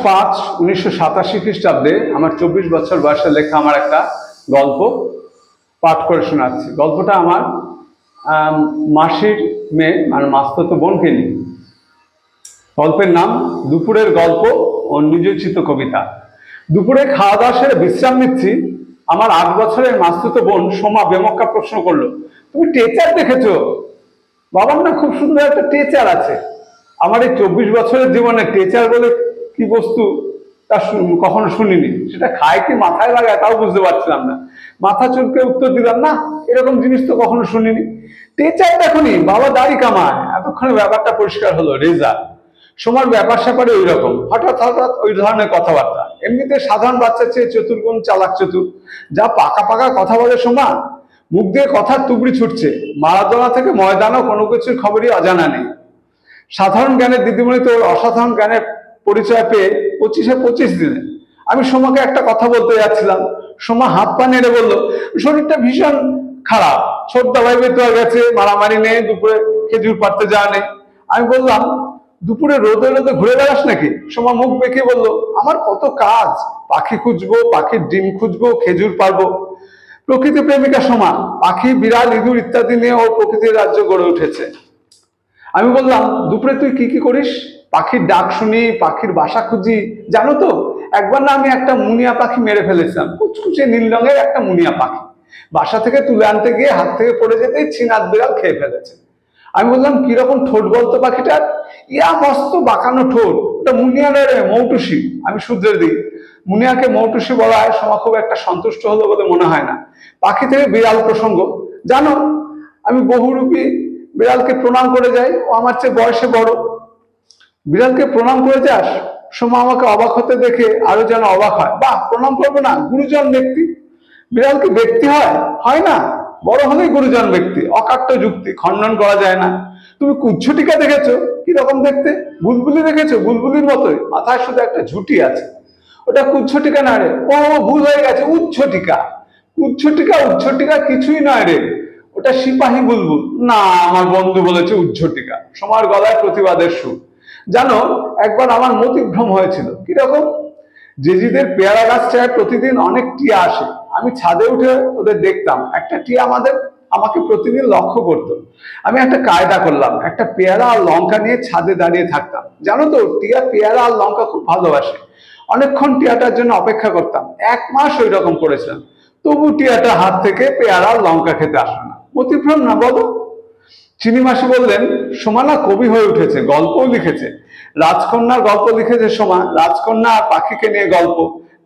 5/5/1987 খ্রিস্টাব্দে আমার 24 বছর বয়সে লেখা আমার একটা গল্প পাঠ করে শোনাচ্ছি। গল্পটা আমার মাসির মেয়ে মানে মাস্তুতো বোনকে নিয়ে। গল্পের নাম দুপুরের গল্প ও নিজচিত কবিতা। দুপুরে খাওয়া দাওয়া সেরে বিশ্রাম নিচ্ছি, আমার 8 বছরের মাস্তুতো বোন সোমা বেমক্কা প্রশ্ন করলো, তুমি টেচার দেখেছো? বাবার না খুব সুন্দর একটা টেচার আছে। আমার এই 24 বছরের জীবনে টেচার বলে কি বস্তু তা কখনো শুনিনি। সেটা খায় কি মাথায় লাগায় তাও বুঝতে পারছিলাম না। মাথা চুলকে উত্তর দিলাম, না এরকম জিনিস তো কখনো শুনিনি। টেচার দেখনি, বাবা দাড়ি কামায়। এতক্ষণে ব্যাপারটা পরিষ্কার হলো, রেজাল্ট। সোমার ব্যাপার স্যাপারে ওই রকম, হঠাৎ হঠাৎ ওই ধরনের কথাবার্তা। এমনিতে সাধারণ বাচ্চার চেয়ে চতুর্গুণ চালাক চতুর। যা পাকা পাকা কথা বলে সোমা, মুখ দিয়ে কথার তুবড়ি ছুটছে। মারাদোনা থেকে ময়দানও কোনো কিছুর খবরই অজানা নেই। সাধারণ জ্ঞানের দিদিমণি তো অসাধারণ জ্ঞানের পরিচয় পেয়ে 25-এ 25 দিলে। আমি সোমাকে একটা কথা বলতে যাচ্ছিলাম, সোমা হাত পা নেড়ে বললো, শরীরটা ভীষণ খারাপ, ছোটদা ভাই বেতোয়া গেছে, মারামারি নেই, দুপুরে খেজুর পাড়তে যাওয়া নেই। আমি বললাম, দুপুরে রোদে রোদে ঘুরে বেড়াস নাকি? সোমা মুখ বেঁকে বললো, আমার কত কাজ, পাখি খুঁজবো, পাখির ডিম খুঁজবো, খেজুর পারবো। প্রকৃতি প্রেমিকা সোমা, পাখি, বিড়াল, ইঁদুর ইত্যাদি নিয়ে ওর প্রকৃতির রাজ্য গড়ে উঠেছে। আমি বললাম, দুপুরে তুই কি কি করিস? পাখির ডাক শুনি, পাখির বাসা খুঁজি। জানো তো, একবার না আমি একটা মুনিয়া পাখি মেরে ফেলেছিলাম, কুচকুচে নীল রঙের একটা মুনিয়া পাখি। বাসা থেকে তুলে আনতে গিয়ে হাত থেকে পড়ে যেতেই ছিনাদ বিড়াল খেয়ে ফেলেছে। আমি বললাম, কিরকম ঠোঁট বলতো পাখিটার? ইয়া মস্ত বাঁকানো ঠোঁট, ওটা মুনিয়া নয় রে, মৌটুসি। আমি শুধরে দিই, মুনিয়াকে মৌটুসি বলা হয়। সোমা খুব একটা সন্তুষ্ট হলো বলে মনে হয় না। পাখি থেকে বিড়াল প্রসঙ্গ, জানো আমি বহুরূপী বিড়ালকে প্রণাম করে যাই, ও আমার চেয়ে বয়সে বড়। বিড়ালকে প্রণাম করে যাস? সোমা আমাকে অবাক হতে দেখে আরো যেন অবাক হয়। বাহ, প্রণাম করবো না? গুরুজন ব্যক্তি। বিড়াল কি ব্যক্তি হয়? হয় না, বড় হলেই গুরুজন ব্যক্তি। অকাট্য যুক্তি, খণ্ডন করা যায় না। তুমি কুচ্ছটিকা দেখেছো? কিরকম দেখতে? বুলবুলি দেখেছো? বুলবুলির মতোই, মাথায় শুধু একটা ঝুঁটি আছে। ওটা কুচ্ছটিকা না রে। ও ভুল হয়ে গেছে, উচ্ছটিকা। উচ্ছটিকা কিছুই নয় রে, ওটা সিপাহী বুলবুল। না, আমার বন্ধু বলেছে উচ্ছটিকা। সোমার গলায় প্রতিবাদের সুর। জানো, একবার আমার মতিভ্রম হয়েছিল। কিরকম? জেজিদের পেয়ারা গাছটায় প্রতিদিন অনেক টিয়া আসে। আমি ছাদে উঠে ওদের দেখতাম। একটা টিয়া আমাকে প্রতিদিন লক্ষ্য করতো। আমি একটা কায়দা করলাম, একটা পেয়ারা আর লঙ্কা নিয়ে ছাদে দাঁড়িয়ে থাকতাম। জানো তো, টিয়া পেয়ারা আর লঙ্কা খুব ভালোবাসে। অনেকক্ষণ টিয়াটার জন্য অপেক্ষা করতাম। 1 মাস ওই রকম করেছিলাম, তবু টিয়াটা হাত থেকে পেয়ারা আর লঙ্কা খেতে আসলো না। মতিভ্রম না বলো? চিনি মাসি বললেন, সোমা না কবি হয়ে উঠেছে, গল্পও লিখেছে। রাজকন্যার গল্প লিখেছে সোমা, রাজকন্যা আর পাখিকে নিয়ে গল্প।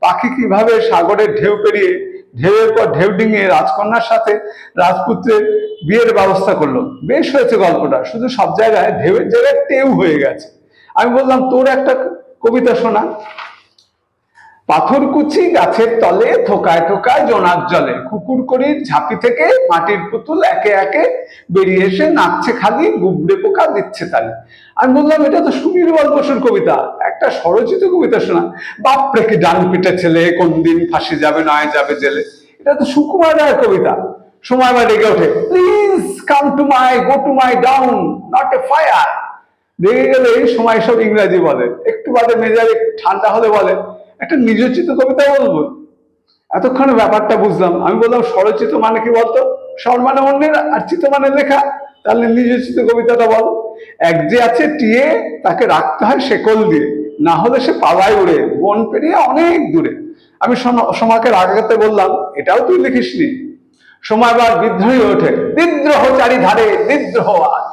পাখি কিভাবে সাগরের ঢেউ পেরিয়ে, ঢেউয়ের পর ঢেউ ডিঙিয়ে রাজকন্যার সাথে রাজপুত্রের বিয়ের ব্যবস্থা করলো। বেশ হয়েছে গল্পটা, শুধু সব জায়গায় ঢেউয়ের জায়গায় টেউ হয়ে গেছে। আমি বললাম, তোর একটা কবিতা শোনা। পাথরকুচি গাছের তলে, থোকায় থোকায় জোনাক জলে, কুকুরকড়ির ঝাঁপি থেকে মাটির পুতুল একে একে বেরিয়ে এসে নাচছে খালি, গুবড়ে পোকা দিচ্ছে তালি। আমি বললাম, এটা তো সুনির্মল বসুর কবিতা, একটা স্বরচিত কবিতা শোনা। বাপরে কি ডান পিটে ছেলে, কোন দিন ফাঁসি যাবে নয় যাবে জেলে। এটা তো সুকুমার রায়ের কবিতা। সময় বা রেগে ওঠে, please come to my, go to my down, not a fire. রেগে গেলে এই সময় সব ইংরাজি বলে। একটু বাদে মেজাজে ঠান্ডা হলে বলে, একটা নিজচিত কবিতা বলবো। এতক্ষণে ব্যাপারটা বুঝলাম। আমি বললাম, স্বরচিত মানে কি বলতো? স্বর মানে অন্যের, আর চিত মানে লেখা। তাহলে নিজচিত কবিতাটা বল। এক যে আছে টিয়ে, তাকে রাখতে হয় শেকল দিয়ে, না হলে সে পালায় উড়ে, বন পেরিয়ে অনেক দূরে। আমি সোমাকে রাগাতে বললাম, এটাও তুই লিখিসনি? সময় আবার বিদ্রোহী ওঠে, বিদ্রোহ চারিধারে, বিদ্রোহ আজ।